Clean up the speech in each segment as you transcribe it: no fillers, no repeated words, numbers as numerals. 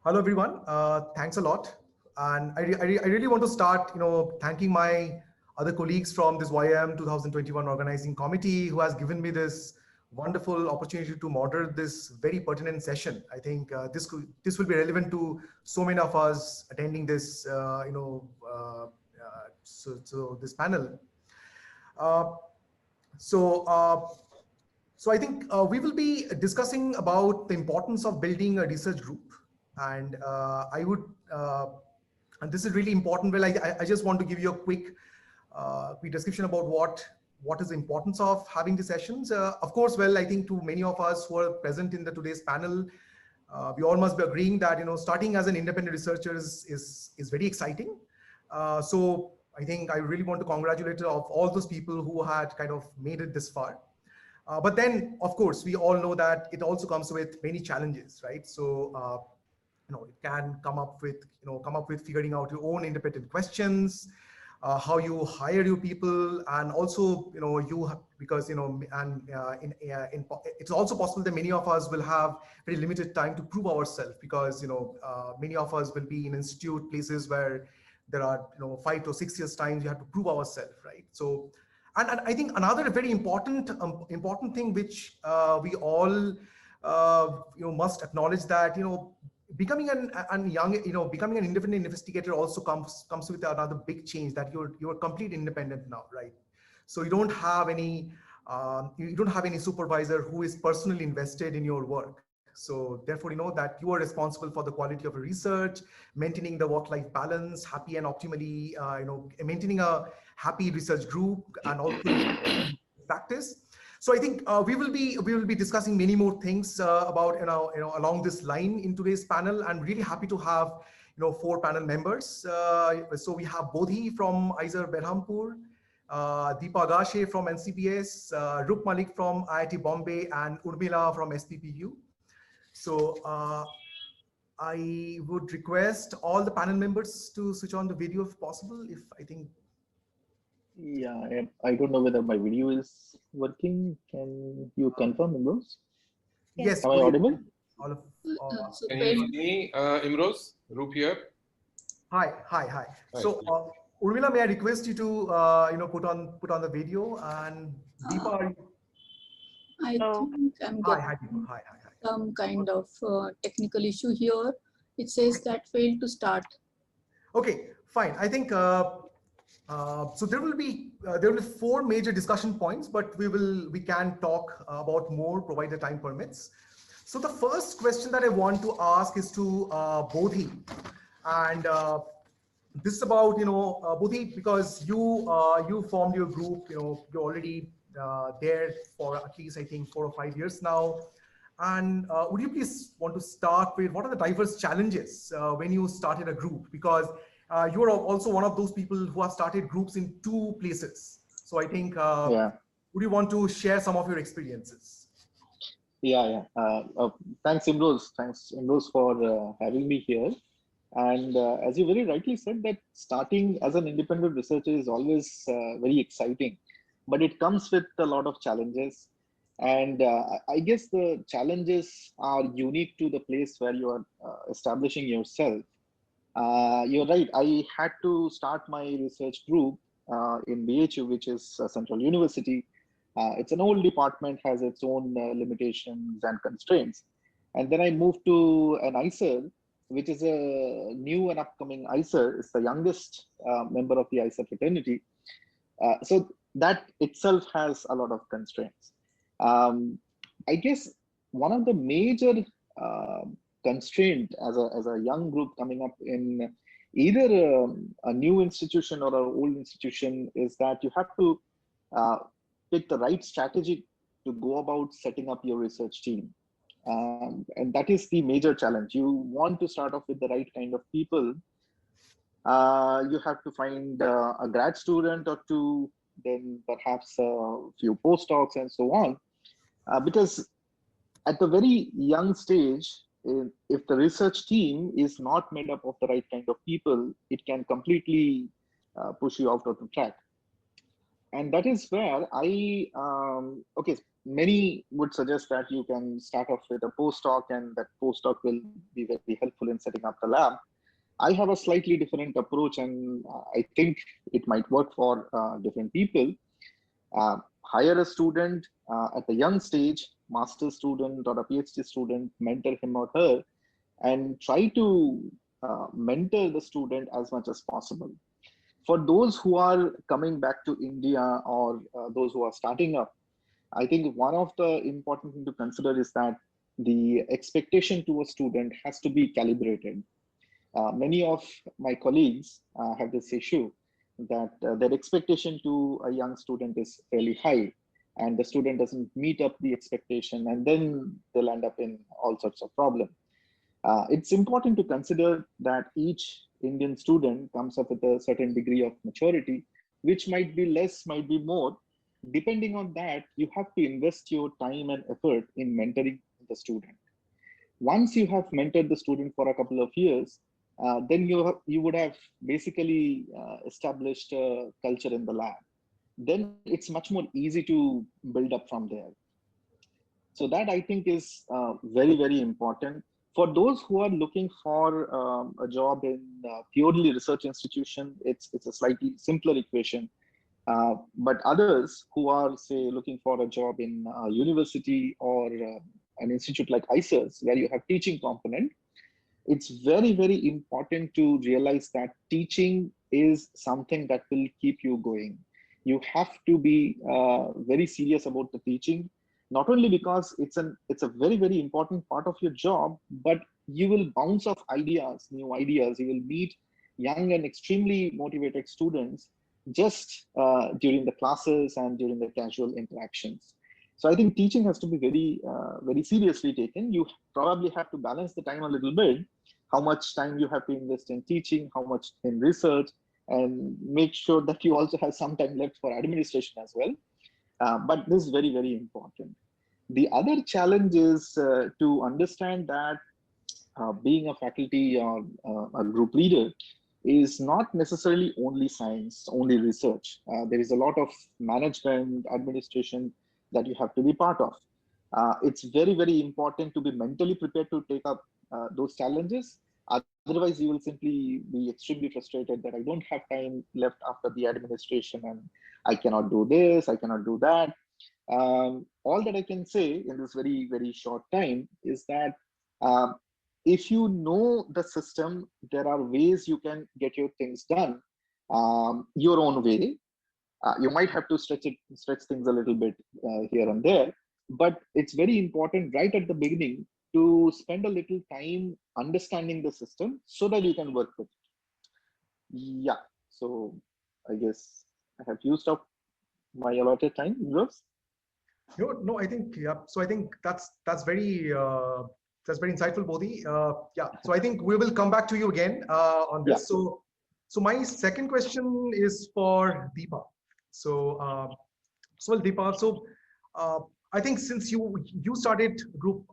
Hello, everyone. Thanks a lot. And I really want to start, thanking my other colleagues from this YIM 2021 organizing committee who has given me this wonderful opportunity to moderate this very pertinent session. I think this will be relevant to so many of us attending this, so this panel. Uh, so. So I think we will be discussing about the importance of building a research group, and and this is really important. Well, I just want to give you a quick description about what is the importance of having the sessions. Of course, well, I think to many of us who are present in the today's panel, we all must be agreeing that starting as an independent researcher is very exciting. So I think I really want to congratulate of all those people who had kind of made it this far. But then, of course, we all know that it also comes with many challenges, right? So, it can come up with figuring out your own independent questions, how you hire your people, and also, because it's also possible that many of us will have very limited time to prove ourselves because many of us will be in institute places where there are 5 to 6 years time you have to prove ourselves, right? So. And I think another very important thing which we all must acknowledge that becoming becoming an independent investigator also comes with another big change that you're completely independent now, right? So you don't have any supervisor who is personally invested in your work. So therefore, that you are responsible for the quality of your research, maintaining the work-life balance, happy and optimally, maintaining a happy research group, and also practice. So I think we will be discussing many more things about along this line in today's panel. I'm really happy to have 4 panel members. So we have Bodhi from IISER Berhampur, Deepa Agashe from NCBS, Roop Mallik from IIT Bombay, and Urmila from SPPU. So I would request all the panel members to switch on the video if possible. If I think. Yeah, I don't know whether my video is working. Can you confirm, Imroze? Yes. Am I audible? Can you see me, Imroze? Roop here. Hi. So, Urmila, may I request you to put on the video, and Deepa, are you? I think I'm getting some kind of technical issue here. It says that failed to start. Okay, fine. I think so. There will be 4 major discussion points, but we can talk about more provided time permits. So the first question that I want to ask is to Bodhi, and this is about Bodhi, because you formed your group. You're already there for at least I think 4 or 5 years now. And would you please want to start with what are the diverse challenges when you started a group? Because you are also one of those people who have started groups in 2 places. So I think, would you want to share some of your experiences? Yeah. Thanks, Imroze. Thanks, Imroze, for having me here. And as you very rightly said, that starting as an independent researcher is always very exciting, but it comes with a lot of challenges. And I guess the challenges are unique to the place where you are establishing yourself. You're right. I had to start my research group in BHU, which is Central University. It's an old department, has its own limitations and constraints. And then I moved to an IISER, which is a new and upcoming IISER. It's the youngest member of the IISER fraternity. So that itself has a lot of constraints. I guess one of the major constraint as a young group coming up in either a new institution or an old institution is that you have to pick the right strategy to go about setting up your research team. And that is the major challenge. You want to start off with the right kind of people. You have to find a grad student or 2, then perhaps a few postdocs and so on. Because at the very young stage, if the research team is not made up of the right kind of people, it can completely push you out of the track. And that is where many would suggest that you can start off with a postdoc, and that postdoc will be very helpful in setting up the lab. I have a slightly different approach, and I think it might work for different people. Hire a student at a young stage, master's student or a PhD student, mentor him or her, and try to mentor the student as much as possible. For those who are coming back to India or those who are starting up, I think one of the important thing to consider is that the expectation to a student has to be calibrated. Many of my colleagues have this issue that their expectation to a young student is fairly high, and the student doesn't meet up the expectation, and then they'll end up in all sorts of problems. It's important to consider that each Indian student comes up with a certain degree of maturity, which might be less, might be more. Depending on that, you have to invest your time and effort in mentoring the student. Once you have mentored the student for a couple of years, then you would have basically established a culture in the lab. Then it's much more easy to build up from there. So that, I think, is very, very important. For those who are looking for a job in purely research institution, it's a slightly simpler equation. But others who are, say, looking for a job in a university or an institute like IISER, where you have teaching component, it's very, very important to realize that teaching is something that will keep you going. You have to be very serious about the teaching, not only because it's a very, very important part of your job, but you will bounce off ideas, new ideas. You will meet young and extremely motivated students just during the classes and during the casual interactions. So I think teaching has to be very, very seriously taken. You probably have to balance the time a little bit, how much time you have to invest in teaching, how much in research, and make sure that you also have some time left for administration as well. But this is very, very important. The other challenge is to understand that being a faculty or a group leader is not necessarily only science, only research. There is a lot of management, administration that you have to be part of. It's very, very important to be mentally prepared to take up those challenges. Otherwise, you will simply be extremely frustrated that I don't have time left after the administration and I cannot do this, I cannot do that. All that I can say in this very, very short time is that if you know the system, there are ways you can get your things done your own way. You might have to stretch things a little bit here and there, but it's very important right at the beginning to spend a little time understanding the system so that you can work with it. Yeah, so I guess I have used up my allotted time. No, I think, yeah. So I think that's very insightful, Bodhi. Yeah. So I think we will come back to you again on this. Yeah. So my second question is for Deepa. So Deepa, so I think since you started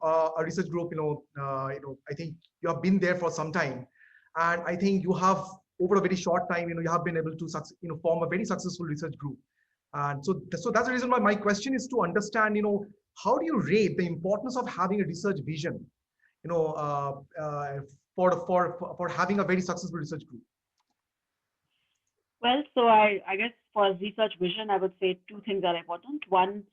a research group, I think you have been there for some time, and I think you have over a very short time, you have been able to form a very successful research group. And so that's the reason why my question is to understand, how do you rate the importance of having a research vision, for having a very successful research group? Well, so I guess for research vision, I would say two things are important. One,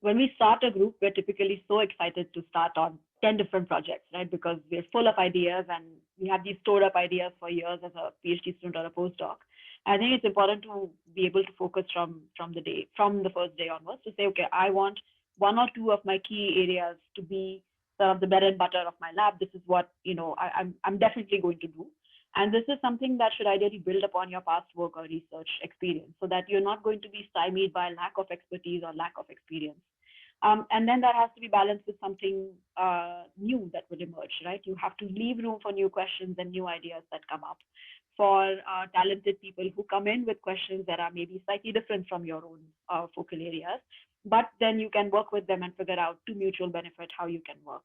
when we start a group, we're typically so excited to start on 10 different projects, right? Because we're full of ideas and we have these stored up ideas for years as a PhD student or a postdoc. I think it's important to be able to focus from the first day onwards to say, okay, I want one or two of my key areas to be sort of the bread and butter of my lab. This is what, I'm definitely going to do. And this is something that should ideally build upon your past work or research experience so that you're not going to be stymied by lack of expertise or lack of experience. And then that has to be balanced with something new that will emerge, right? You have to leave room for new questions and new ideas that come up for talented people who come in with questions that are maybe slightly different from your own focal areas. But then you can work with them and figure out to mutual benefit how you can work.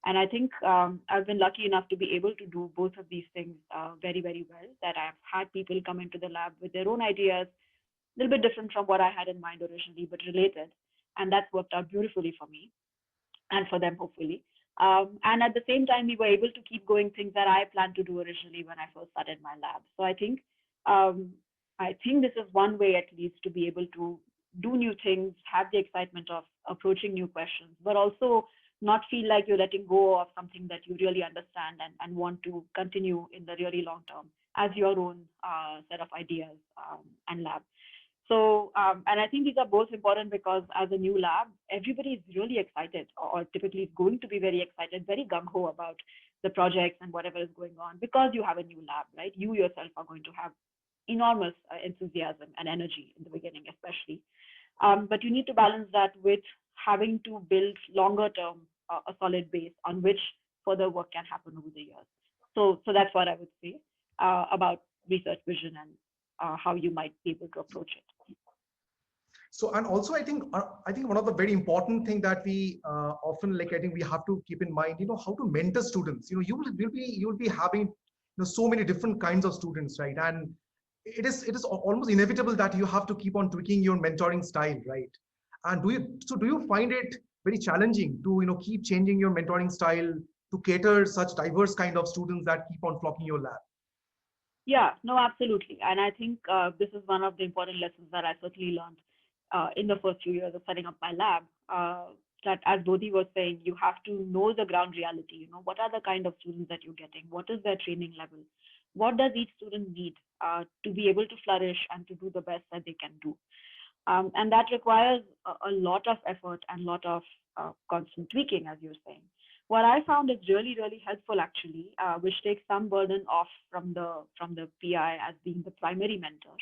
And I think I've been lucky enough to be able to do both of these things very, very well, that I've had people come into the lab with their own ideas, little bit different from what I had in mind originally, but related. And that's worked out beautifully for me and for them, hopefully. And at the same time, we were able to keep going things that I planned to do originally when I first started my lab. So I think this is one way, at least, to be able to do new things, have the excitement of approaching new questions, but also not feel like you're letting go of something that you really understand and want to continue in the really long term as your own set of ideas and lab. So, and I think these are both important because as a new lab, everybody is really excited, or typically is going to be very excited, very gung-ho about the projects and whatever is going on, because you have a new lab, right? You yourself are going to have enormous enthusiasm and energy in the beginning, especially. But you need to balance that with having to build longer term a solid base on which further work can happen over the years. So that's what I would say about research vision and how you might be able to approach it. So, and also I think one of the very important thing that we often I think we have to keep in mind, how to mentor students. You'll be having so many different kinds of students, right? And it is almost inevitable that you have to keep on tweaking your mentoring style, right? And do you find it very challenging to keep changing your mentoring style to cater such diverse kind of students that keep on flocking your lab? Yeah, no, absolutely. And I think this is one of the important lessons that I certainly learned in the first few years of setting up my lab, that as Bodhi was saying, you have to know the ground reality. What are the kind of students that you're getting? What is their training level? What does each student need to be able to flourish and to do the best that they can do? And that requires a lot of effort and a lot of constant tweaking, as you're saying. What I found is really, really helpful, actually, which takes some burden off from the PI as being the primary mentor,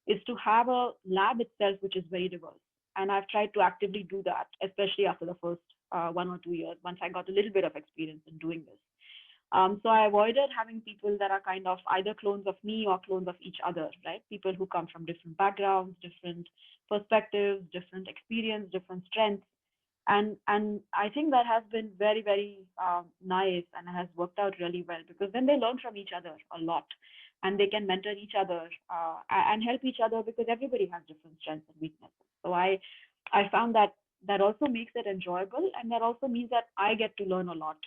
is to have a lab itself which is very diverse. And I've tried to actively do that, especially after the first 1 or 2 years, once I got a little bit of experience in doing this. So I avoided having people that are kind of either clones of me or clones of each other, right? People who come from different backgrounds, different perspectives, different experience, different strengths. And I think that has been very, very nice, and has worked out really well, because then they learn from each other a lot, and they can mentor each other and help each other, because everybody has different strengths and weaknesses. So I found that also makes it enjoyable, and that also means that I get to learn a lot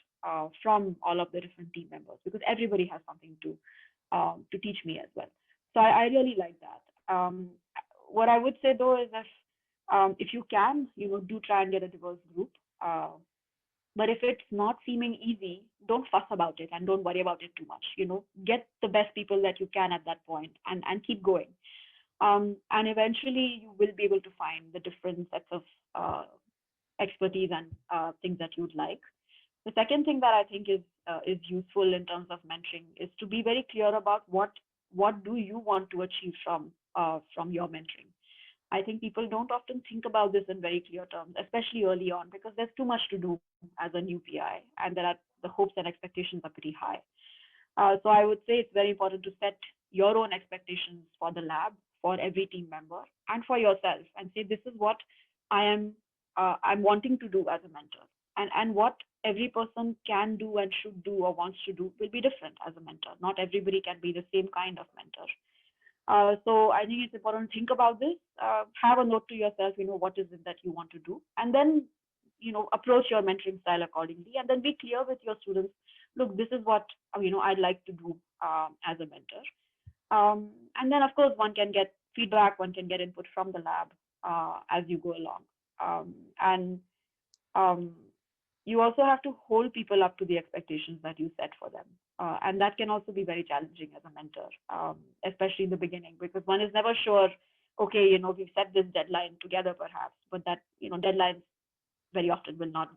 from all of the different team members, because everybody has something to teach me as well. So I really like that. What I would say though is if you can, do try and get a diverse group. But if it's not seeming easy, don't fuss about it and don't worry about it too much. Get the best people that you can at that point and keep going. And eventually you will be able to find the different sets of expertise and things that you'd like. The second thing that I think is useful in terms of mentoring is to be very clear about what do you want to achieve from your mentoring. I think people don't often think about this in very clear terms, especially early on, because there's too much to do as a new PI, and the hopes and expectations are pretty high. So I would say it's very important to set your own expectations for the lab, for every team member, and for yourself, and say, this is what I'm wanting to do as a mentor, and what every person can do and should do or wants to do will be different as a mentor. Not everybody can be the same kind of mentor. So I think it's important to think about this, have a note to yourself, what is it that you want to do, and then, approach your mentoring style accordingly, and then be clear with your students, look, this is what, I'd like to do as a mentor. And then, of course, one can get feedback, one can get input from the lab as you go along. And you also have to hold people up to the expectations that you set for them. And that can also be very challenging as a mentor, especially in the beginning, because one is never sure, okay, we've set this deadline together perhaps, but that, deadlines very often will not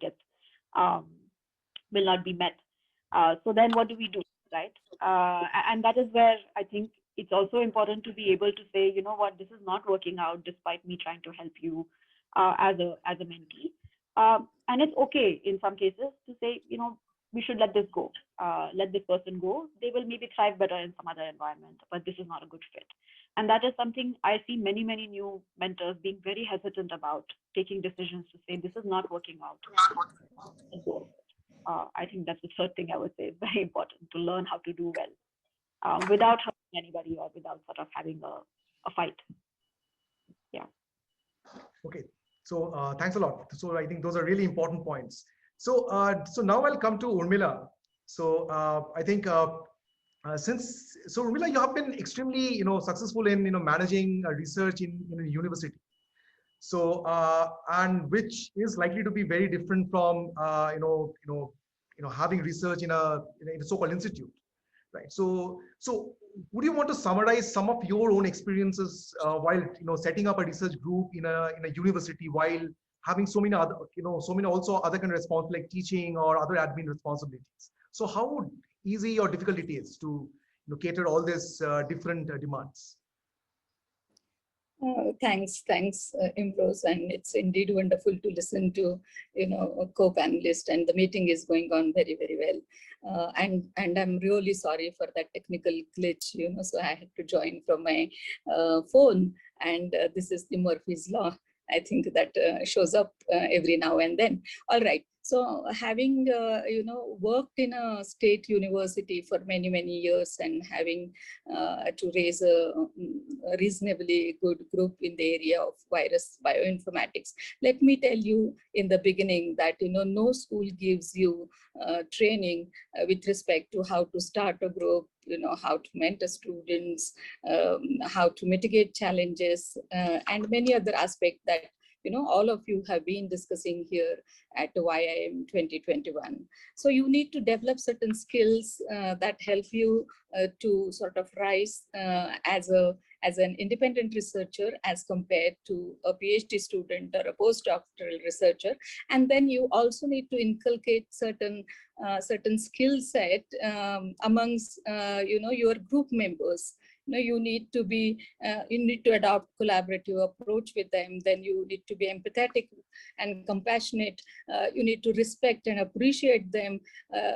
be met. So then what do we do, right? And that is where I think it's also important to be able to say, you know what, this is not working out despite me trying to help you as a mentee. And it's okay in some cases to say, we should let this go, let this person go. They will maybe thrive better in some other environment, but this is not a good fit. And that is something I see many, many new mentors being very hesitant about, taking decisions to say, this is not working out. I think that's the third thing I would say is very important, to learn how to do well without hurting anybody or without sort of having a fight. Yeah. Okay. So thanks a lot. So I think those are really important points. So so now I'll come to Urmila. So I think Urmila, you have been extremely successful in managing research in a university. So and which is likely to be very different from having research in a so-called institute, right? So would you want to summarize some of your own experiences while setting up a research group in a university, while having so many other so many also other kind of responsibilities like teaching or other admin responsibilities? So how easy or difficult it is to cater all these different demands? Thanks, Imroze, and it's indeed wonderful to listen to a co-panelist, and the meeting is going on very, very well. And I'm really sorry for that technical glitch, so I had to join from my phone, and this is the Murphy's Law. I think that shows up every now and then. All right. So having worked in a state university for many, many years and having to raise a reasonably good group in the area of virus bioinformatics, let me tell you in the beginning that no school gives you training with respect to how to start a group, how to mentor students, how to mitigate challenges, and many other aspects that all of you have been discussing here at YIM 2021. So you need to develop certain skills that help you to sort of rise as an independent researcher as compared to a PhD student or a postdoctoral researcher. And then you also need to inculcate certain skill set amongst your group members. You need to adopt collaborative approach with them. Then you need to be empathetic and compassionate. You need to respect and appreciate them.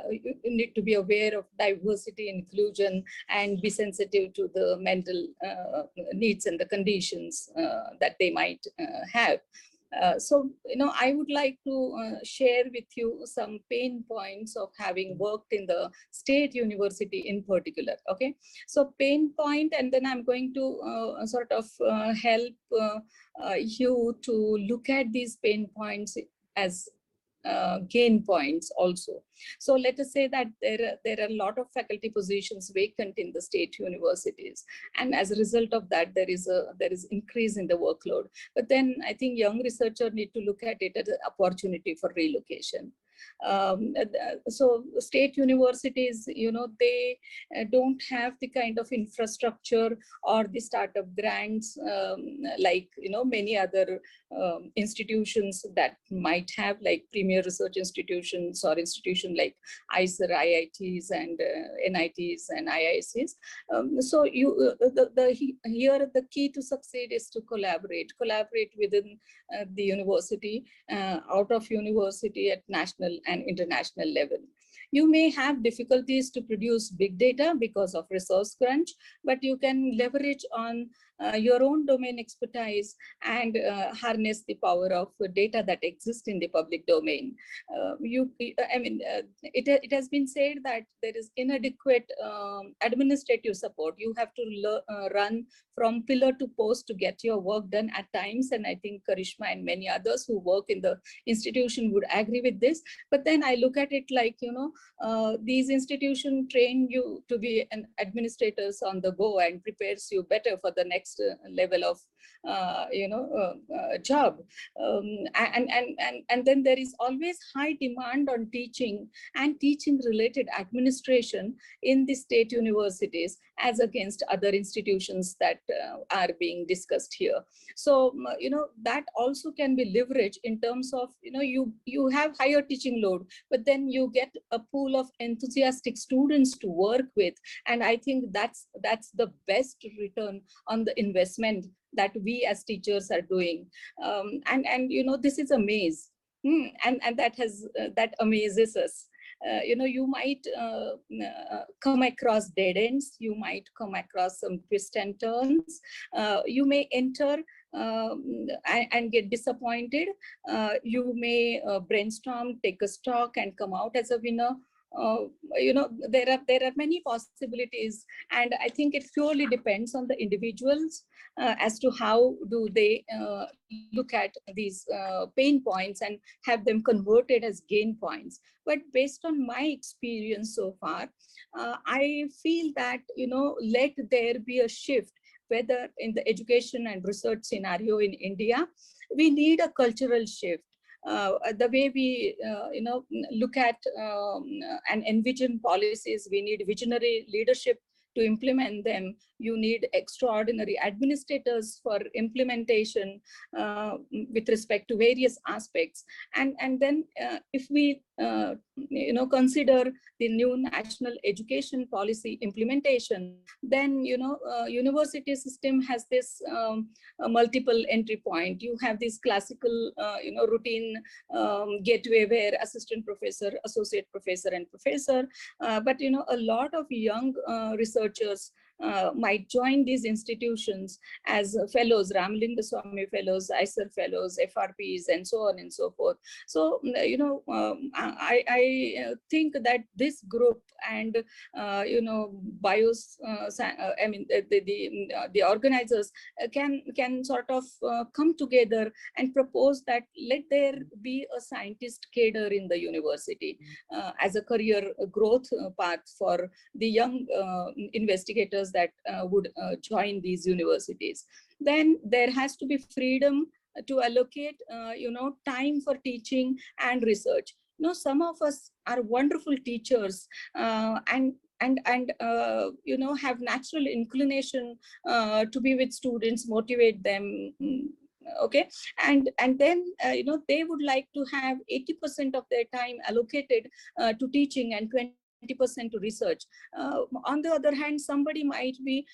You need to be aware of diversity, inclusion, and be sensitive to the mental needs and the conditions that they might have. So, I would like to share with you some pain points of having worked in the state university in particular. Okay, so pain point, and then I'm going to sort of help you to look at these pain points as gain points also. So let us say that there are a lot of faculty positions vacant in the state universities, and as a result of that, there is increase in the workload. But then I think young researchers need to look at it as an opportunity for relocation. So state universities, they don't have the kind of infrastructure or the startup grants like many other institutions that might have, like premier research institutions or institutions like IISER, IITs, and NITs and IISERs. So here the key to succeed is to collaborate within the university, out of university, at national and international level. You may have difficulties to produce big data because of resource crunch, but you can leverage on your own domain expertise and harness the power of data that exists in the public domain. It has been said that there is inadequate administrative support. You have to run from pillar to post to get your work done at times, and I think Karishma and many others who work in the institution would agree with this. But then I look at it like, these institutions train you to be an administrators on the go and prepares you better for the next level of job. And then there is always high demand on teaching and teaching related administration in the state universities as against other institutions that are being discussed here. So that also can be leveraged in terms of you have higher teaching load, but then you get a pool of enthusiastic students to work with, and I think that's the best return on the investment that we as teachers are doing. And this is a maze, and that amazes us. You might come across dead ends, you might come across some twists and turns, you may enter and get disappointed, you may brainstorm, take a stock, and come out as a winner. there are many possibilities, and I think it purely depends on the individuals as to how do they look at these pain points and have them converted as gain points. But based on my experience so far, I feel that, let there be a shift, whether in the education and research scenario in India. We need a cultural shift. The way we, look at and envision policies, we need visionary leadership to implement them. You need extraordinary administrators for implementation with respect to various aspects. And then if we, consider the new national education policy implementation, then, university system has this multiple entry point. You have this classical, routine gateway where assistant professor, associate professor, and professor. But, a lot of young researchers might join these institutions as fellows, Ramalinga Swami fellows, IISER fellows, FRPs, and so on and so forth. So, I think that this group and, the organizers can sort of come together and propose that let there be a scientist cadre in the university as a career growth path for the young investigators that would join these universities. Then there has to be freedom to allocate, time for teaching and research. Some of us are wonderful teachers and have natural inclination to be with students, motivate them. Okay, and then they would like to have 80% of their time allocated to teaching and 20% to research. On the other hand, somebody might be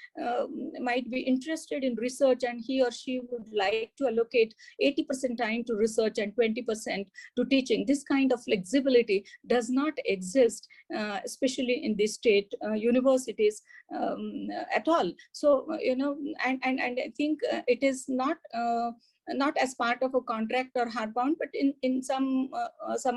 interested in research, and he or she would like to allocate 80% time to research and 20% to teaching. This kind of flexibility does not exist, especially in the state universities at all. So, and I think it is not as part of a contract or hardbound, but in some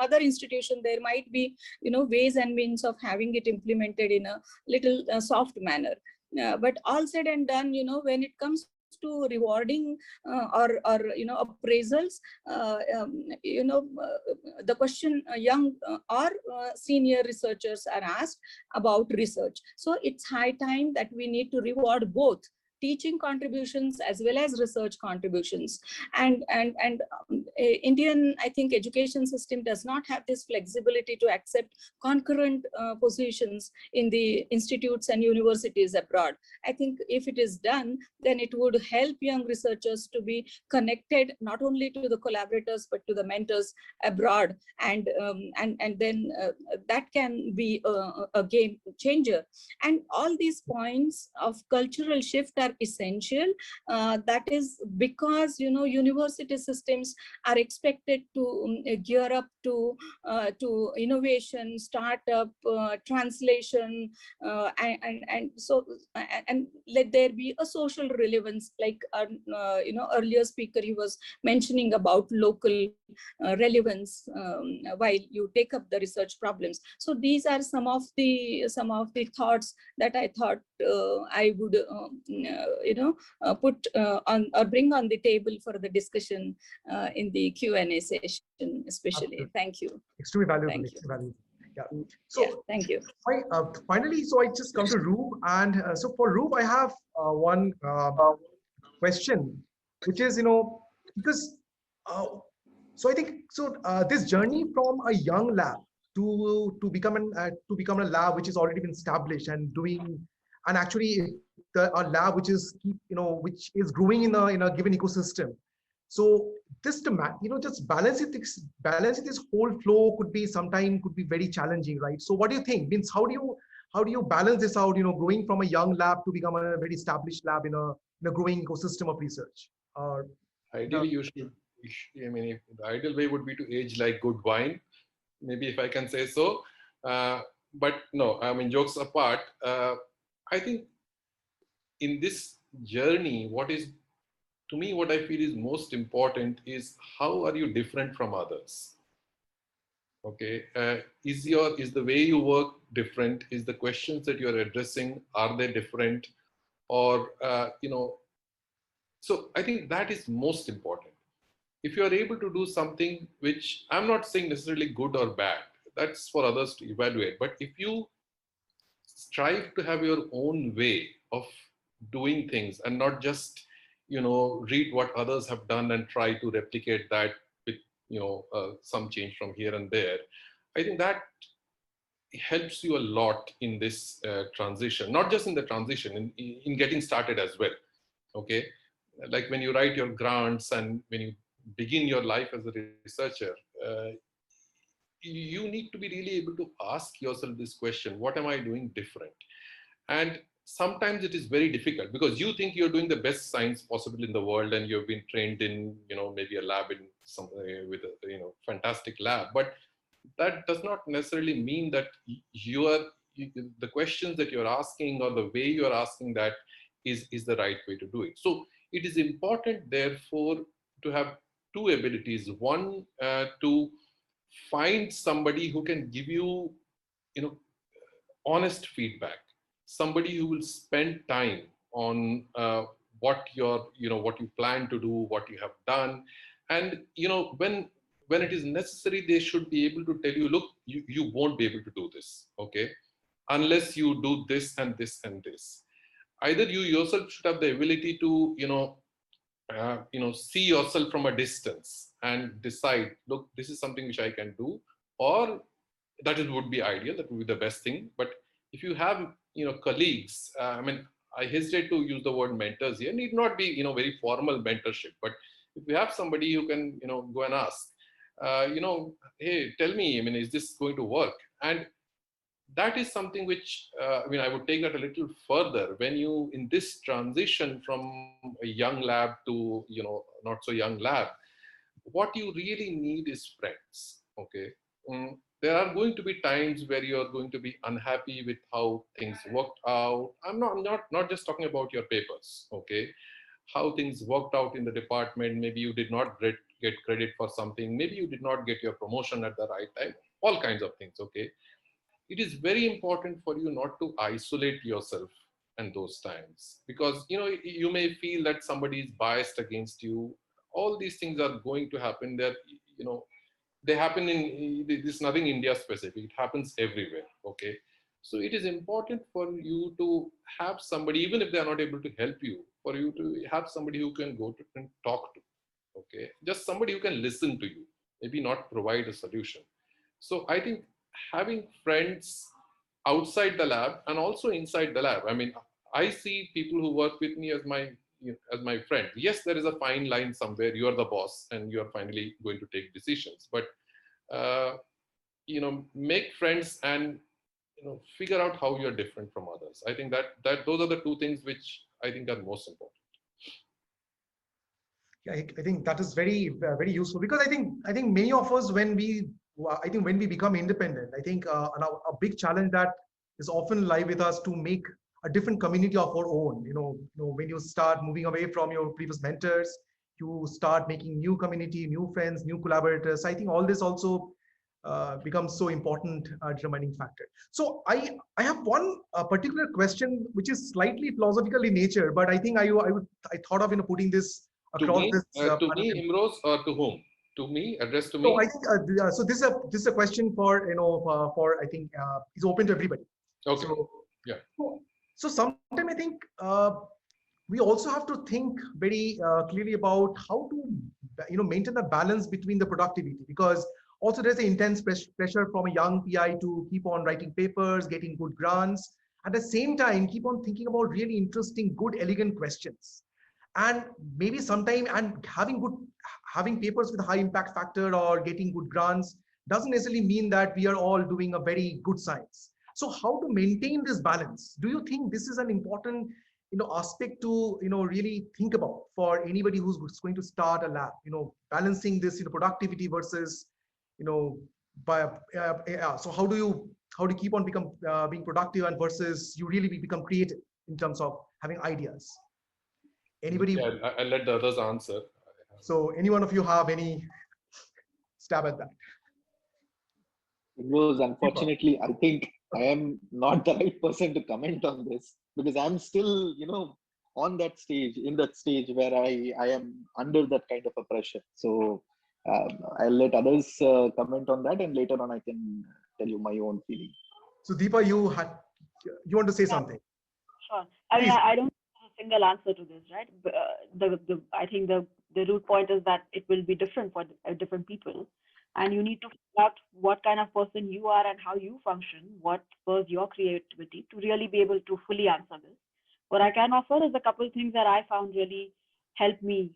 other institution, there might be, ways and means of having it implemented in a little soft manner. But all said and done, when it comes to rewarding or appraisals, the question young or senior researchers are asked about research. So it's high time that we need to reward both teaching contributions as well as research contributions. And Indian, I think, education system does not have this flexibility to accept concurrent positions in the institutes and universities abroad. I think if it is done, then it would help young researchers to be connected not only to the collaborators but to the mentors abroad, and then that can be a game changer. And all these points of cultural shift are essential. That is because university systems are expected to gear up to innovation, startup, translation, and let there be a social relevance, like earlier speaker, he was mentioning about local relevance while you take up the research problems. So these are some of the thoughts that I thought I would put on or bring on the table for the discussion in the Q&A session, especially. Absolutely. Thank you. Extremely valuable. Thank you. Extremely valuable. Yeah. So thank you. Finally, so I just come to Roop, and so for Roop, I have one question, which is because so I think so this journey from a young lab to become a lab which has already been established and doing, and actually a lab which is which is growing in a given ecosystem. So this just balancing this whole flow could be very challenging, right? So what do you think? Means how do you balance this out? Growing from a young lab to become a very established lab in a growing ecosystem of research. Ideally, you should. I mean, if the ideal way would be to age like good wine, maybe, if I can say so. But no, I mean, jokes apart, I think in this journey, what I feel is most important is how are you different from others? Okay, is the way you work different? Is the questions that you are addressing, are they different? Or so I think that is most important. If you are able to do something which I'm not saying necessarily good or bad, that's for others to evaluate. But if you strive to have your own way of doing things and not just read what others have done and try to replicate that with some change from here and there, I think that helps you a lot in this transition, not just in the transition, in getting started as well. Okay, like when you write your grants and when you begin your life as a researcher, you need to be really able to ask yourself this question: what am I doing different? And sometimes it is very difficult because you think you're doing the best science possible in the world and you've been trained in maybe a lab in some with a fantastic lab, but that does not necessarily mean that the questions that you're asking or the way you're asking that is the right way to do it. So it is important, therefore, to have two abilities. One, to find somebody who can give you, honest feedback, somebody who will spend time on what what you plan to do, what you have done, and when it is necessary, they should be able to tell you, look, you won't be able to do this, okay, unless you do this and this and this. Either you yourself should have the ability to see yourself from a distance and decide, look, this is something which I can do, or would be ideal, that would be the best thing. But if you have colleagues, I hesitate to use the word mentors here, need not be very formal mentorship, but if you have somebody who can go and ask, hey, tell me, is this going to work? And that is something which I would take that a little further. When you, in this transition from a young lab to not so young lab, what you really need is friends. Okay, there are going to be times where you are going to be unhappy with how things worked out. I'm not just talking about your papers. Okay, how things worked out in the department. Maybe you did not get credit for something. Maybe you did not get your promotion at the right time. All kinds of things. Okay, it is very important for you not to isolate yourself in those times, because you may feel that somebody is biased against you. All these things are going to happen. That they happen in, this is nothing India specific, it happens everywhere. Okay, so it is important for you to have somebody, even if they are not able to help you, for you to have somebody who can go to and talk to. Okay, just somebody who can listen to you, maybe not provide a solution. So I think having friends outside the lab and also inside the lab, I see people who work with me as my friend. Yes, there is a fine line somewhere. You are the boss and you are finally going to take decisions, but make friends and figure out how you're different from others. I think that those are the two things which I think are most important. Yeah, I think that is very useful, because I think many of us, when we become independent, I think a big challenge that is often lie with us to make a different community of our own. When you start moving away from your previous mentors, you start making new community, new friends, new collaborators. I think all this also becomes so important determining factor. So I have one particular question which is slightly philosophical in nature, but I think I thought of putting this across this. To me, Imroze, or to whom? To me, addressed to me. So I think so. This is a question for I think it's open to everybody. Okay. So, yeah. So sometimes I think we also have to think very clearly about how to maintain the balance between the productivity, because also there's an intense pressure from a young PI to keep on writing papers, getting good grants, at the same time keep on thinking about really interesting, good, elegant questions. And maybe sometime, and having papers with a high impact factor or getting good grants doesn't necessarily mean that we are all doing a very good science. So how to maintain this balance? Do you think this is an important aspect to really think about for anybody who's going to start a lab? Balancing this productivity versus so how do you keep on being productive and versus you really become creative in terms of having ideas? Anybody? Yeah, I'll let the others answer. So any one of you have any stab at that? Because unfortunately, I think I am not the right person to comment on this, because I'm still, on that stage, in that stage where I am under that kind of a pressure. So I'll let others comment on that, and later on I can tell you my own feeling. So Deepa, you want to say something? Sure. I mean, I don't have a single answer to this, right? I think the root point is that it will be different for different people, and you need to figure out what kind of person you are and how you function, what spurs your creativity to really be able to fully answer this. What I can offer is a couple of things that I found really helped me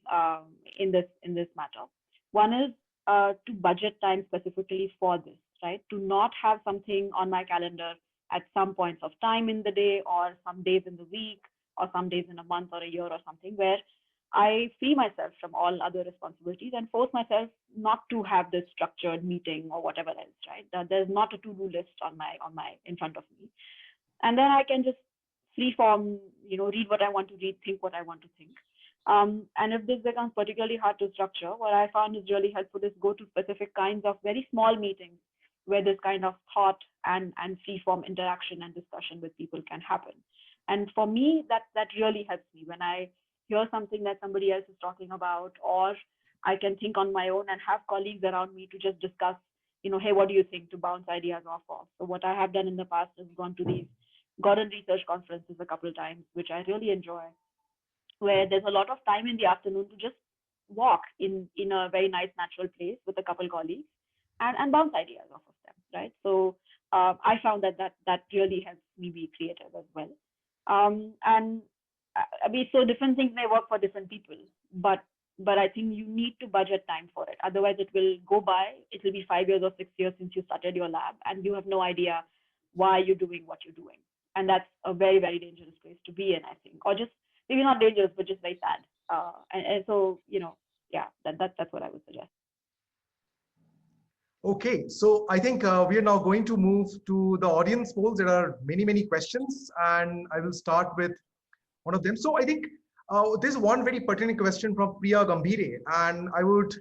in this matter. One is to budget time specifically for this, right? To not have something on my calendar at some points of time in the day, or some days in the week, or some days in a month or a year or something, where I free myself from all other responsibilities and force myself not to have this structured meeting or whatever else, right? There's not a to-do list on my in front of me. And then I can just free form, read what I want to read, think what I want to think. And if this becomes particularly hard to structure, what I found is really helpful is go to specific kinds of very small meetings where this kind of thought and free form interaction and discussion with people can happen. And for me, that really helps me when I hear something that somebody else is talking about, or I can think on my own and have colleagues around me to just discuss, hey, what do you think, to bounce ideas off of. So what I have done in the past is gone to these Gordon research conferences a couple of times, which I really enjoy, where there's a lot of time in the afternoon to just walk in a very nice natural place with a couple colleagues and bounce ideas off of them, right? So I found that really helps me be creative as well. And I mean, so different things may work for different people, but I think you need to budget time for it. Otherwise, it will go by. It will be 5 years or 6 years since you started your lab, and you have no idea why you're doing what you're doing. And that's a very, very dangerous place to be in, I think, or just maybe not dangerous, but just very sad. And so, yeah, that's what I would suggest. Okay, so I think we are now going to move to the audience polls. There are many, many questions, and I will start with one of them. So I think there's one very pertinent question from Priya Gambhire, and I would,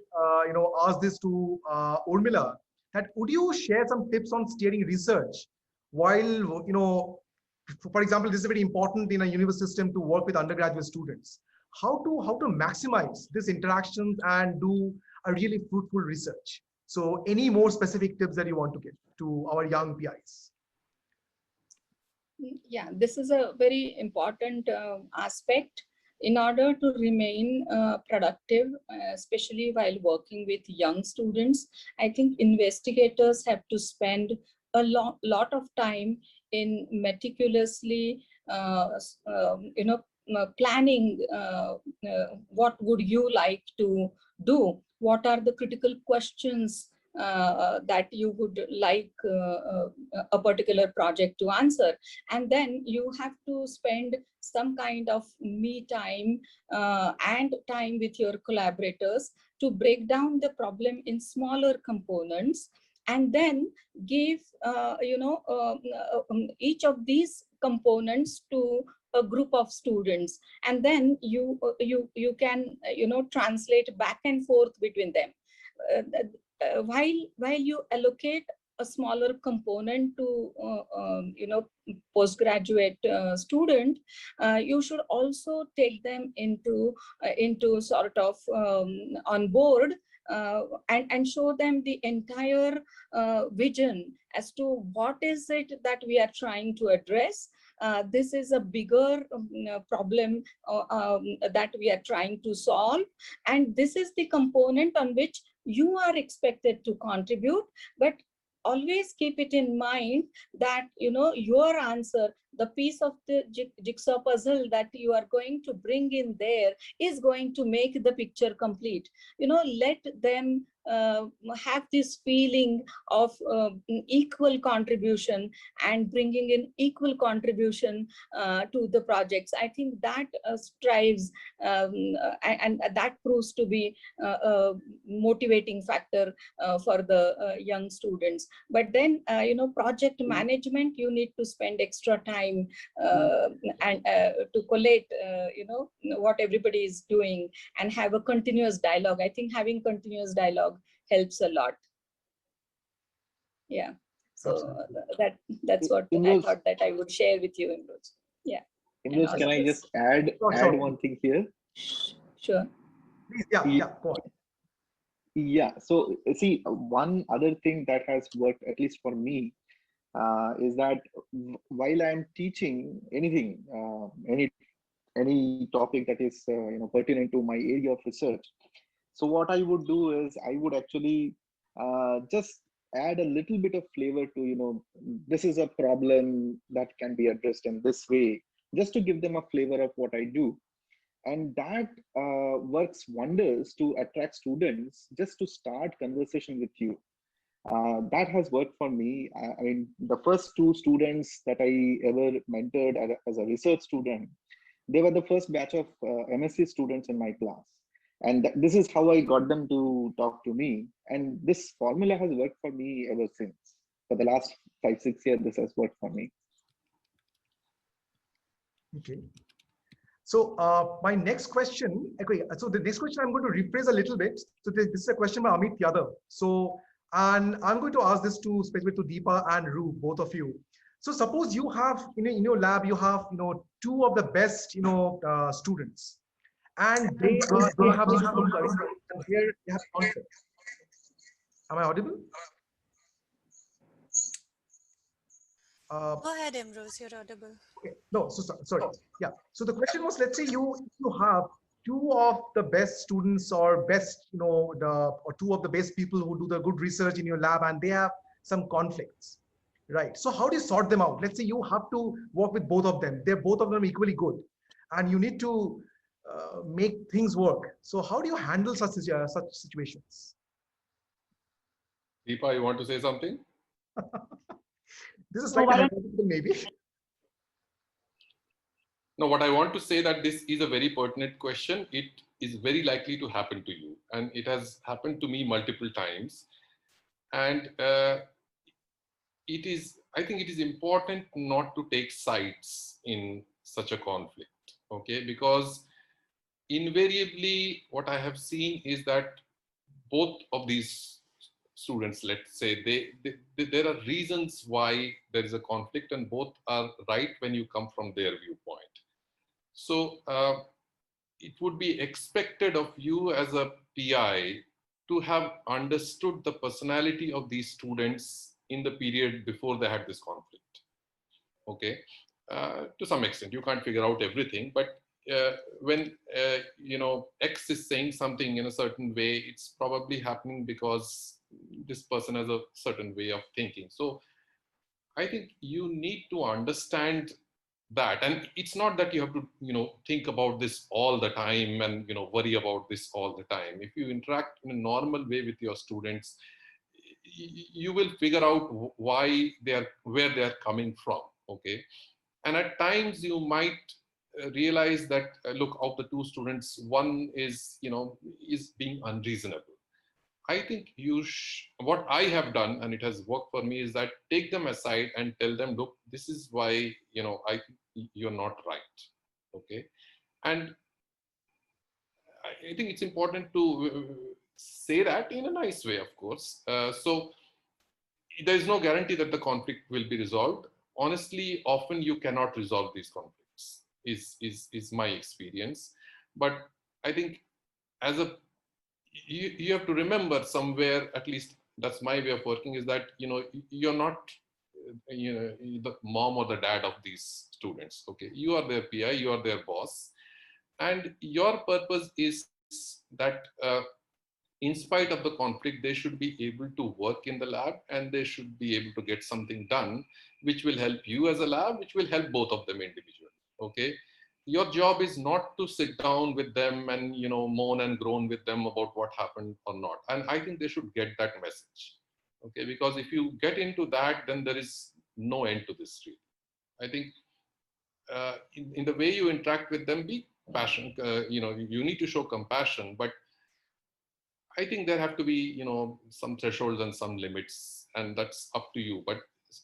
ask this to Urmila, that would you share some tips on steering research while, for example, this is very important in a university system to work with undergraduate students. How to maximize this interactions and do a really fruitful research? So any more specific tips that you want to give to our young PIs? Yeah, this is a very important aspect in order to remain productive, especially while working with young students. I think investigators have to spend a lot of time in meticulously, planning what would you like to do, what are the critical questions that you would like a particular project to answer. And then you have to spend some kind of me time and time with your collaborators to break down the problem in smaller components, and then give each of these components to a group of students, and then you can translate back and forth between them. While you allocate a smaller component to postgraduate student, you should also take them into sort of on board and show them the entire vision as to what is it that we are trying to address. This is a bigger problem that we are trying to solve, and this is the component on which you are expected to contribute. But always keep it in mind that your answer, the piece of the jigsaw puzzle that you are going to bring in there, is going to make the picture complete. Let them have this feeling of equal contribution and bringing in equal contribution to the projects. I think that strives and that proves to be a motivating factor for the young students. But then, project management, you need to spend extra time and to collate, what everybody is doing and have a continuous dialogue. I think having continuous dialogue helps a lot. Yeah. So that's what I Imroze, thought that I would share with you, Imroze. Yeah. Imroze, can I just add Sure. one thing here? Sure. Please, yeah, go on. Yeah, so see, one other thing that has worked, at least for me, is that while I'm teaching anything, any topic that is pertinent to my area of research, so what I would do is I would actually just add a little bit of flavor to, this is a problem that can be addressed in this way, just to give them a flavor of what I do. And that works wonders to attract students just to start conversation with you. That has worked for me. I mean, the first 2 students that I ever mentored as a research student, they were the first batch of MSc students in my class. And this is how I got them to talk to me. And this formula has worked for me ever since. For the last 5-6 years, this has worked for me. Okay. So my next question, okay, so the next question I'm going to rephrase a little bit. So this is a question by Amit Yadav. So, and I'm going to ask this to specifically to Deepa and Roop, both of you. So suppose you have, in your lab, you have, 2 of the best, students, and they have this conflict, and here they have conflict. Am I audible? Go ahead, Imroze, you're audible. Okay. No, so sorry. Yeah. So the question was, let's say you have 2 of the best students or best, or 2 of the best people who do the good research in your lab, and they have some conflicts, right? So how do you sort them out? Let's say you have to work with both of them. They're both of them equally good, and you need to make things work. So how do you handle such situations? Deepa, you want to say something? This is slightly hypothetical, maybe. No, what I want to say that this is a very pertinent question. It is very likely to happen to you, and it has happened to me multiple times. And I think it is important not to take sides in such a conflict, okay? Because invariably, what I have seen is that both of these students, let's say, there are reasons why there is a conflict, and both are right when you come from their viewpoint. So it would be expected of you as a PI to have understood the personality of these students in the period before they had this conflict. Okay, to some extent, you can't figure out everything, but when X is saying something in a certain way, it's probably happening because this person has a certain way of thinking. So I think you need to understand that, and it's not that you have to think about this all the time and worry about this all the time. If you interact in a normal way with your students, you will figure out where they are coming from. Okay, and at times you might realize that look, of the 2 students, one is being unreasonable. I think what I have done, and it has worked for me, is that take them aside and tell them, look, this is why I think you're not right. Okay, and I think it's important to say that in a nice way, of course. So there is no guarantee that the conflict will be resolved. Honestly, often you cannot resolve these conflicts. Is my experience. But I think as you have to remember somewhere, at least that's my way of working, is that you're not the mom or the dad of these students. Okay, you are their PI, you are their boss, and your purpose is that in spite of the conflict, they should be able to work in the lab, and they should be able to get something done which will help you as a lab, which will help both of them individually. Okay, your job is not to sit down with them and moan and groan with them about what happened or not. And I think they should get that message. Okay, because if you get into that, then there is no end to this really. I think in the way you interact with them, be passion. You need to show compassion, but I think there have to be some thresholds and some limits, and that's up to you. But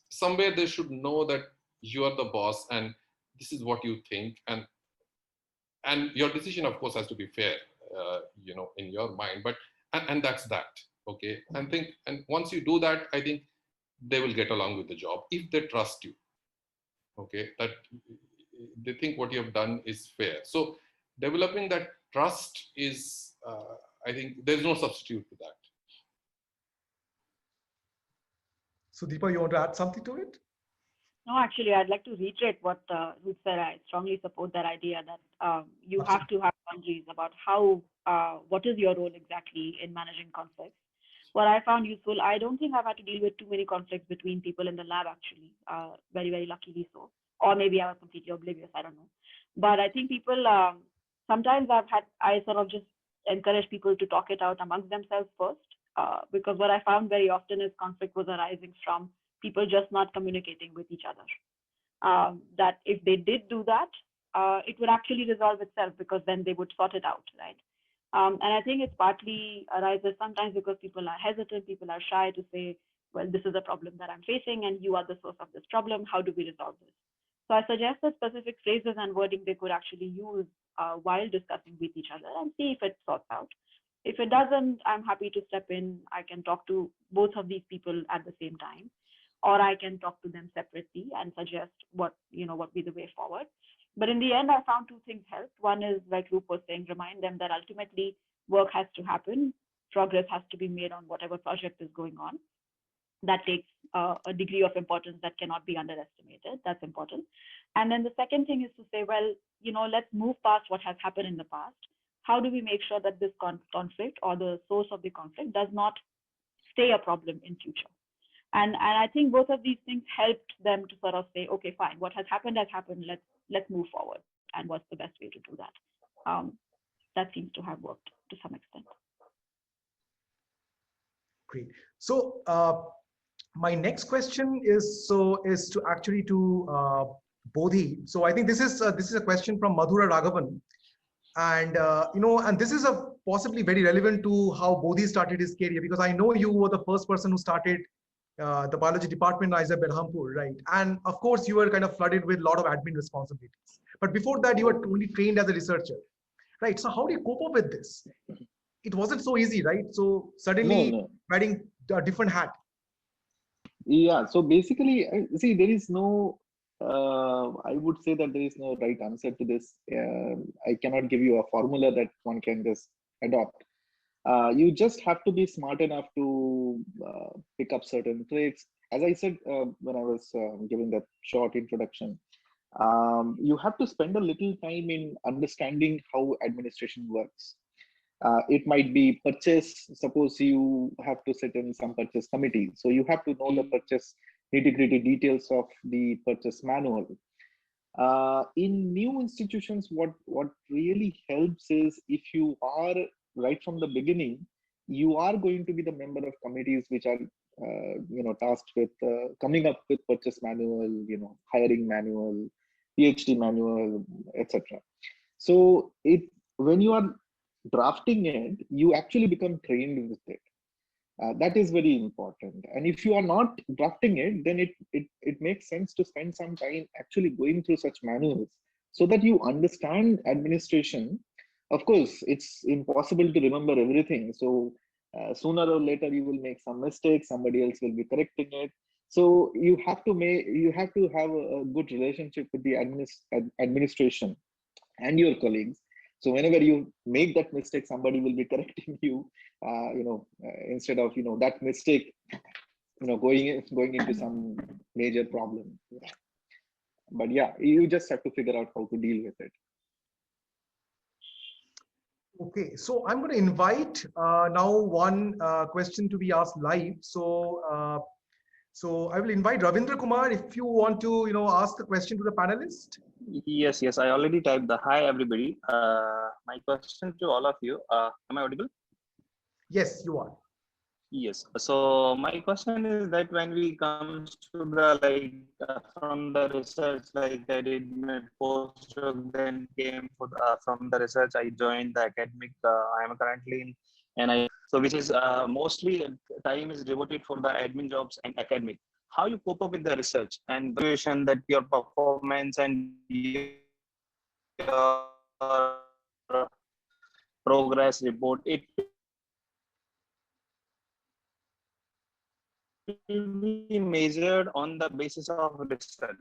somewhere they should know that you are the boss, and this is what you think, and your decision, of course, has to be fair, in your mind. But and that's that. Okay, and once you do that, I think they will get along with the job if they trust you. Okay, that they think what you have done is fair. So developing that trust is, I think there's no substitute for that. So Deepa, you want to add something to it? No, actually, I'd like to reiterate what Roop said. I strongly support that idea that you have to have boundaries about how, what is your role exactly in managing conflicts. What I found useful, I don't think I've had to deal with too many conflicts between people in the lab, actually, very, very luckily so. Or maybe I was completely oblivious, I don't know. But I think people, sometimes I sort of just encourage people to talk it out amongst themselves first, because what I found very often is conflict was arising from people just not communicating with each other. That if they did do that, it would actually resolve itself, because then they would sort it out, right? And I think it's partly arises sometimes because people are hesitant, people are shy to say, well, this is a problem that I'm facing and you are the source of this problem. How do we resolve this? So I suggest that specific phrases and wording they could actually use while discussing with each other and see if it sorts out. If it doesn't, I'm happy to step in. I can talk to both of these people at the same time, or I can talk to them separately and suggest what be the way forward. But in the end, I found two things helped. One is, like Roop was saying, remind them that ultimately work has to happen. Progress has to be made on whatever project is going on. That takes a degree of importance that cannot be underestimated. That's important. And then the second thing is to say, well, let's move past what has happened in the past. How do we make sure that this conflict or the source of the conflict does not stay a problem in future? And I think both of these things helped them to sort of say, okay, fine, what has happened has happened. Let's move forward. And what's the best way to do that? That seems to have worked to some extent. Great. So my next question is to actually to Bodhi. So I think this is a question from Madhura Raghavan, and and this is a possibly very relevant to how Bodhi started his career, because I know you were the first person who started the biology department in IISER Berhampur, right? And of course, you were kind of flooded with a lot of admin responsibilities. But before that, you were only trained as a researcher, right? So how do you cope up with this? It wasn't so easy, right? So suddenly wearing a different hat. Yeah, so basically, see, there is no, I would say that there is no right answer to this. I cannot give you a formula that one can just adopt. You just have to be smart enough to pick up certain traits. As I said when I was giving that short introduction, you have to spend a little time in understanding how administration works. It might be purchase. Suppose you have to sit in some purchase committee, so you have to know the purchase nitty-gritty details of the purchase manual. In new institutions, what really helps is if you are right from the beginning, you are going to be the member of committees which are tasked with coming up with purchase manual, hiring manual, PhD manual, etc. So when you are drafting it, you actually become trained with it. That is very important. And if you are not drafting it, then it makes sense to spend some time actually going through such manuals so that you understand administration. Of course, it's impossible to remember everything. So sooner or later you will make some mistakes, somebody else will be correcting it. So you have to have a good relationship with the administration and your colleagues. So whenever you make that mistake, somebody will be correcting you, instead of, that mistake, going into some major problem. Yeah. But yeah, you just have to figure out how to deal with it. Okay, so I'm going to invite now one question to be asked live. So I will invite Ravindra Kumar if you want to, ask the question to the panelist. Yes, I already typed the hi everybody. My question to all of you, am I audible? Yes, you are. Yes, so my question is that when we come to the from the research, like I did my postdoc, then came from the research, I joined the academic. I am currently in NI, so which is mostly time is devoted for the admin jobs and academic. How you cope up with the research and evaluation, that your performance and your progress report, it will be measured on the basis of research.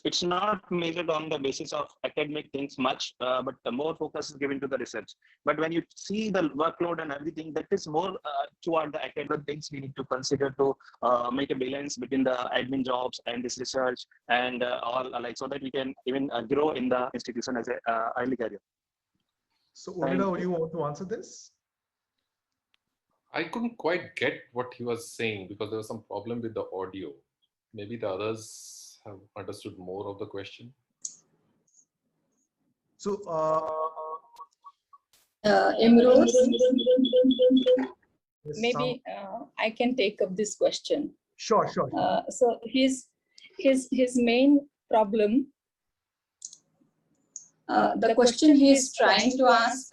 It's not measured on the basis of academic things much, but the more focus is given to the research. But when you see the workload and everything, that is more toward the academic things we need to consider to make a balance between the admin jobs and this research and all like, so that we can even grow in the institution as a early career. So Urmila, would you want to answer this? I couldn't quite get what he was saying because there was some problem with the audio. Maybe the others have understood more of the question. So, Imroze, yes, maybe I can take up this question. Sure. So his main problem, the question he's trying to ask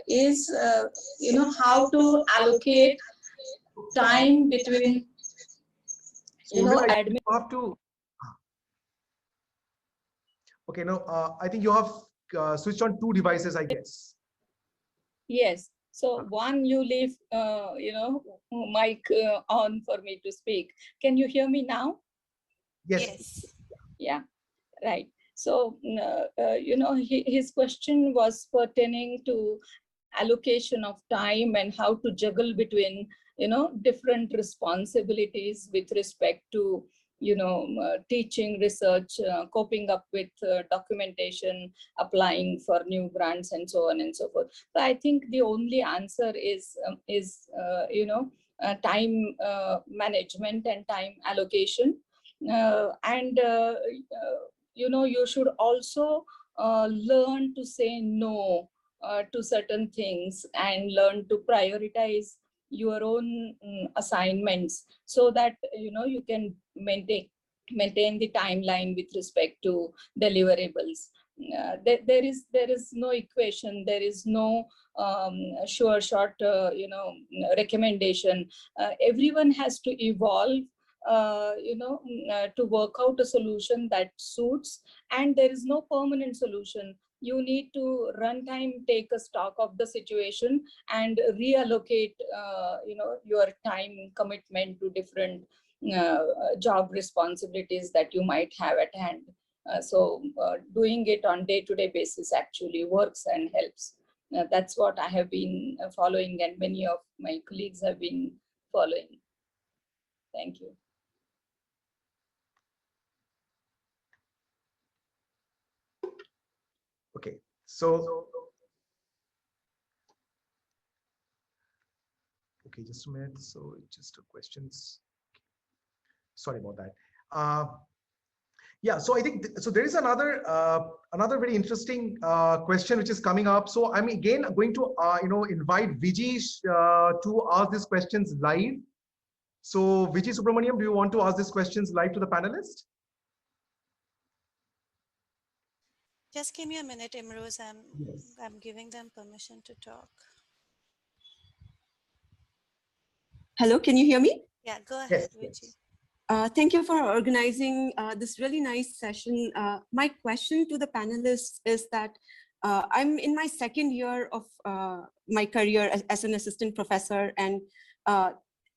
is, how to allocate time between, admin. You have to. Okay, no, I think you have switched on two devices, I guess. Yes. So one, you leave, mic on for me to speak. Can you hear me now? Yes. Yeah, right. So, his question was pertaining to allocation of time and how to juggle between, different responsibilities with respect to, teaching, research, coping up with documentation, applying for new grants, and so on and so forth. So I think the only answer is time management and time allocation. You should also learn to say no to certain things and learn to prioritize your own assignments so that you can maintain the timeline with respect to deliverables. There is no equation, there is no short recommendation. Everyone has to evolve to work out a solution that suits, and there is no permanent solution. You need to runtime take a stock of the situation and reallocate your time commitment to different job responsibilities that you might have at hand. So doing it on day-to-day basis actually works and helps. That's what I have been following, and many of my colleagues have been following. Thank you. Okay, so okay, just a minute. So just questions. Sorry about that. Yeah, so I think so. There is another very interesting question which is coming up. So I'm again going to invite Viji to ask these questions live. So Viji Subramaniam, do you want to ask these questions live to the panelists? Just give me a minute, Imroze. I'm giving them permission to talk. Hello, can you hear me? Yeah, go ahead, Yes. Viji. Thank you for organizing this really nice session. My question to the panelists is that I'm in my second year of my career as an assistant professor, and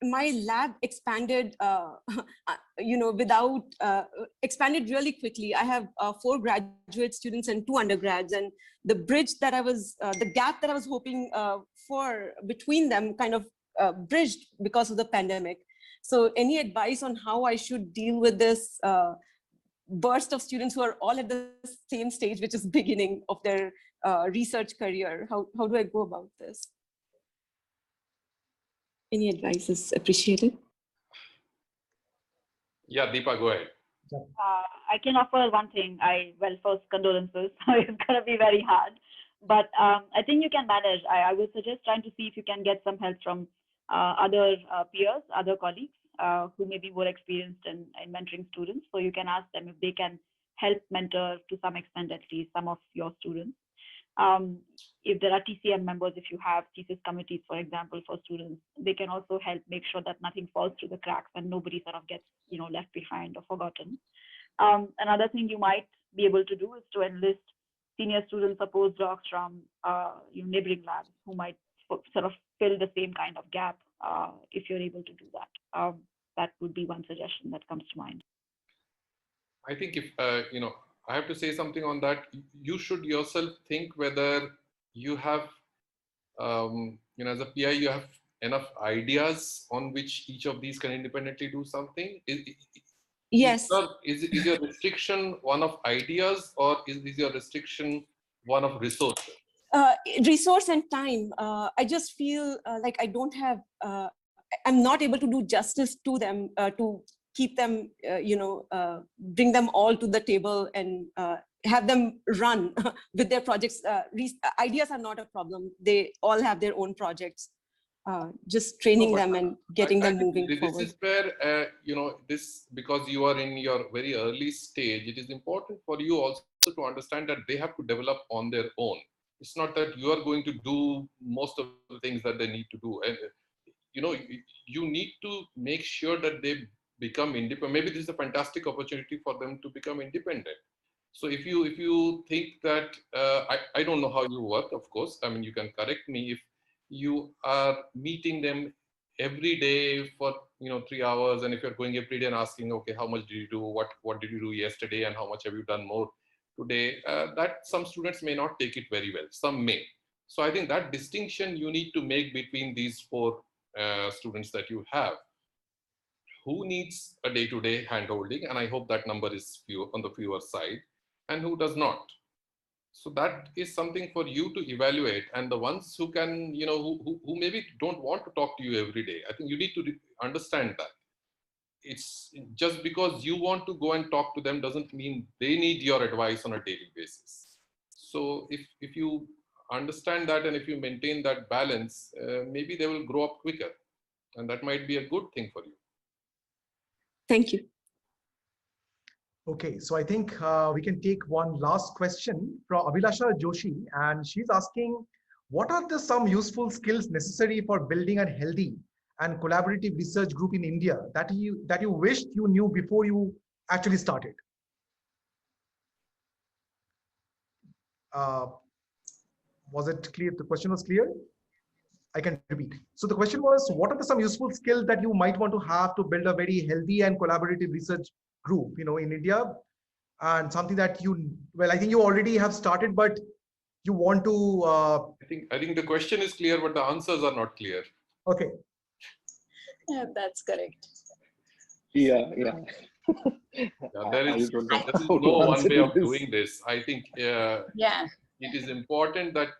my lab expanded, expanded really quickly. I have 4 graduate students and 2 undergrads, and the bridge that the gap that I was hoping for between them kind of bridged because of the pandemic. So any advice on how I should deal with this burst of students who are all at the same stage, which is beginning of their research career? How do I go about this? Any advice is appreciated. Yeah, Deepa, go ahead. I can offer one thing. First, condolences. It's going to be very hard. But I think you can manage. I would suggest trying to see if you can get some help from other peers, other colleagues who may be more experienced in mentoring students. So you can ask them if they can help mentor to some extent, at least some of your students. If there are TCM members, if you have thesis committees, for example, for students, they can also help make sure that nothing falls through the cracks and nobody sort of gets left behind or forgotten. Another thing you might be able to do is to enlist senior students or postdocs from neighboring labs who might sort of fill the same kind of gap if you're able to do that. That would be one suggestion that comes to mind. I think if, I have to say something on that. You should yourself think whether you have, as a PI, you have enough ideas on which each of these can independently do something. Yes. Is your restriction one of ideas, or is your restriction one of resources? Resource and time. I just feel like I don't have, I'm not able to do justice to them, to keep them, bring them all to the table and have them run with their projects. Ideas are not a problem. They all have their own projects. Just training them and getting them moving forward. This is where, this, because you are in your very early stage, it is important for you also to understand that they have to develop on their own. It's not that you are going to do most of the things that they need to do. And, you need to make sure that they become independent. Maybe this is a fantastic opportunity for them to become independent. So if you think that, I don't know how you work, of course, I mean, you can correct me, if you are meeting them every day for 3 hours, and if you're going every day and asking, okay, how much did you do, what did you do yesterday, and how much have you done more today, that some students may not take it very well, some may. So I think that distinction you need to make between these 4 students that you have. Who needs a day-to-day hand-holding, and I hope that number is on the fewer side, and who does not. So that is something for you to evaluate. And the ones who can, who maybe don't want to talk to you every day, I think you need to understand that. It's just because you want to go and talk to them doesn't mean they need your advice on a daily basis. So if you understand that, and if you maintain that balance, maybe they will grow up quicker. And that might be a good thing for you. Thank you. Okay, so I think we can take one last question from Abhilasha Joshi, and she's asking, what are some useful skills necessary for building a healthy and collaborative research group in India that you wished you knew before you actually started? Was it clear? The question was clear? I can repeat. So the question was, what are some useful skills that you might want to have to build a very healthy and collaborative research group, in India? And something that I think you already have started, but you want to. I think the question is clear, but the answers are not clear. Okay. Yeah, that's correct. Yeah. There is no one way of doing this. I think it is important that,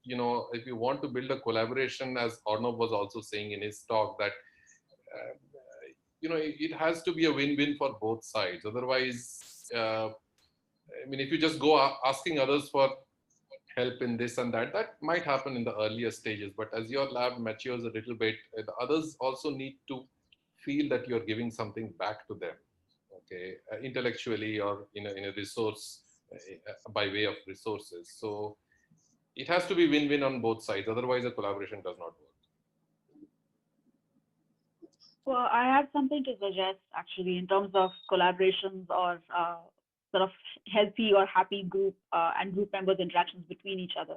if you want to build a collaboration, as Arnav was also saying in his talk, that it has to be a win-win for both sides. Otherwise, if you just go asking others for help in this and that, that might happen in the earlier stages. But as your lab matures a little bit, the others also need to feel that you're giving something back to them, okay, intellectually or in a resource, by way of resources. So it has to be win-win on both sides. Otherwise, a collaboration does not work. Well, I have something to suggest actually in terms of collaborations or sort of healthy or happy group and group members' interactions between each other.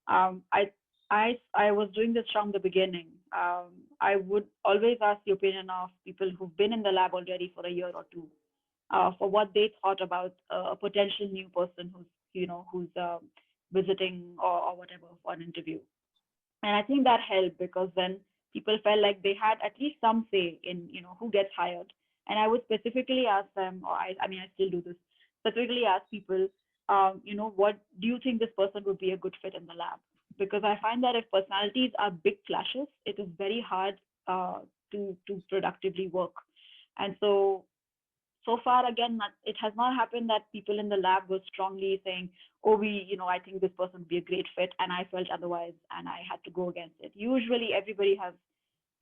I was doing this from the beginning. I would always ask the opinion of people who've been in the lab already for a year or two for what they thought about a potential new person who's visiting or whatever for an interview. And I think that helped, because then people felt like they had at least some say in, who gets hired. And I would specifically ask them, or I still do this, specifically ask people, what do you think this person would be a good fit in the lab? Because I find that if personalities are big clashes, it is very hard to productively work. And so far, again, it has not happened that people in the lab were strongly saying, oh, I think this person would be a great fit, and I felt otherwise, and I had to go against it. Usually, everybody has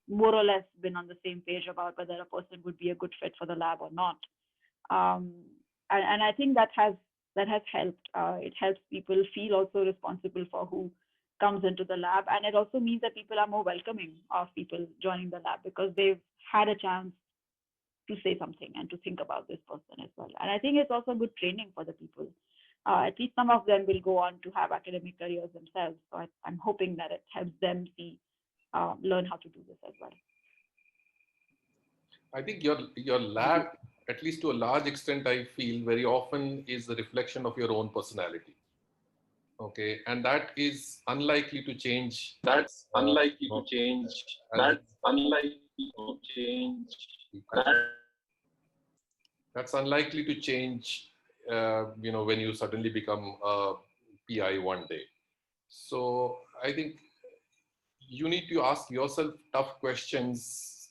more or less been on the same page about whether a person would be a good fit for the lab or not. And I think that has helped. It helps people feel also responsible for who comes into the lab, and it also means that people are more welcoming of people joining the lab because they've had a chance to say something and to think about this person as well. And I think it's also good training for the people. At least some of them will go on to have academic careers themselves. So I'm hoping that it helps them see learn how to do this as well. I think your lab, at least to a large extent, I feel very often is a reflection of your own personality. Okay, and that is unlikely to change. That's unlikely to change. That's unlikely to change. That's unlikely to change, when you suddenly become a PI one day. So I think you need to ask yourself tough questions,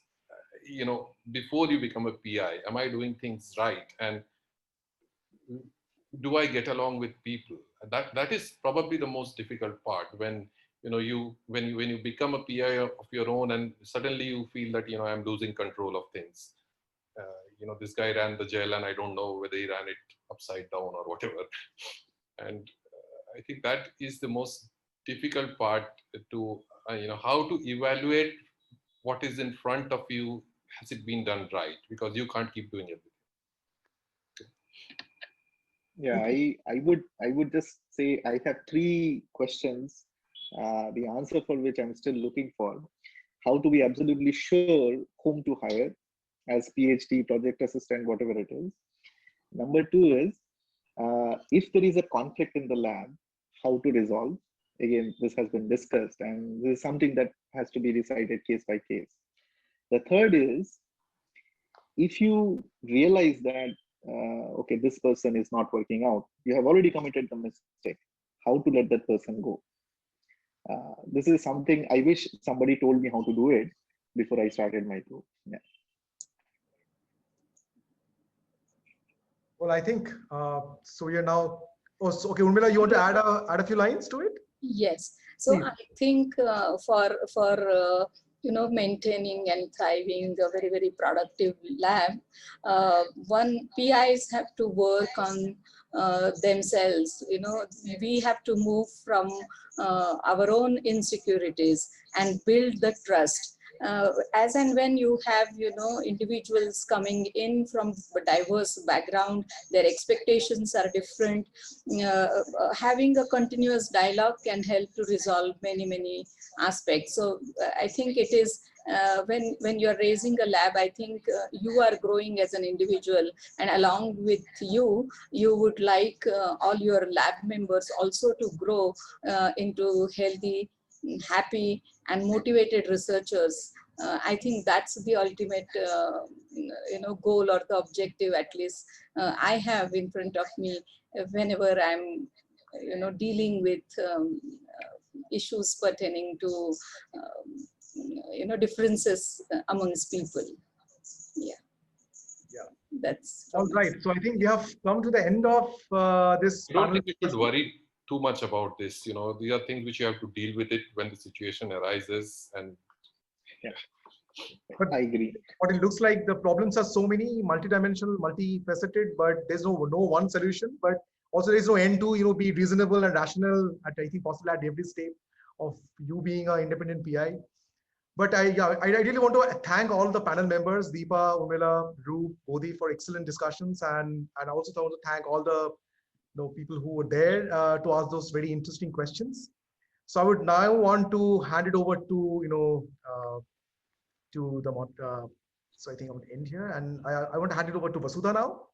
before you become a PI. Am I doing things right? And do I get along with people? That is probably the most difficult part when when you become a PI of your own and suddenly you feel that I'm losing control of things. This guy ran the jail and I don't know whether he ran it upside down or whatever. And I think that is the most difficult part to how to evaluate what is in front of you. Has it been done right? Because you can't keep doing everything. Yeah, I would just say I have 3 questions, the answer for which I'm still looking for. How to be absolutely sure whom to hire as PhD, project assistant, whatever it is. Number 2 is, if there is a conflict in the lab, how to resolve. Again, this has been discussed and this is something that has to be decided case by case. The third is, if you realize that, okay, this person is not working out, you have already committed the mistake, how to let that person go. This is something I wish somebody told me how to do it before I started my group. Yeah. Well, I think, so we are now, okay, Urmila, you want to add a few lines to it? Yes. So Please. I think for maintaining and thriving a very, very productive lab, one PIs have to work on themselves. We have to move from our own insecurities and build the trust. As and when you have individuals coming in from a diverse background, their expectations are different. Having a continuous dialogue can help to resolve many aspects. So I think it is when you're raising a lab, I think you are growing as an individual, and along with you would like all your lab members also to grow into healthy, happy and motivated researchers. I think that's the ultimate goal or the objective, at least I have in front of me whenever I'm dealing with issues pertaining to differences amongst people. Yeah. That's all right. So I think we have come to the end of this. I don't think you should worry too much about this. These are things which you have to deal with it when the situation arises. And yeah, but I agree. But it looks like the problems are so many, multidimensional, multifaceted, but there's no one solution. But also there's no end to be reasonable and rational at, I think, possibly at every step of you being an independent PI. But I really want to thank all the panel members, Deepa, Urmila, Roop, Bodhi, for excellent discussions, and I also want to thank all the people who were there to ask those very interesting questions. So I would now want to hand it over to to the so I think I'm going to end here, and I want to hand it over to Vasudha now.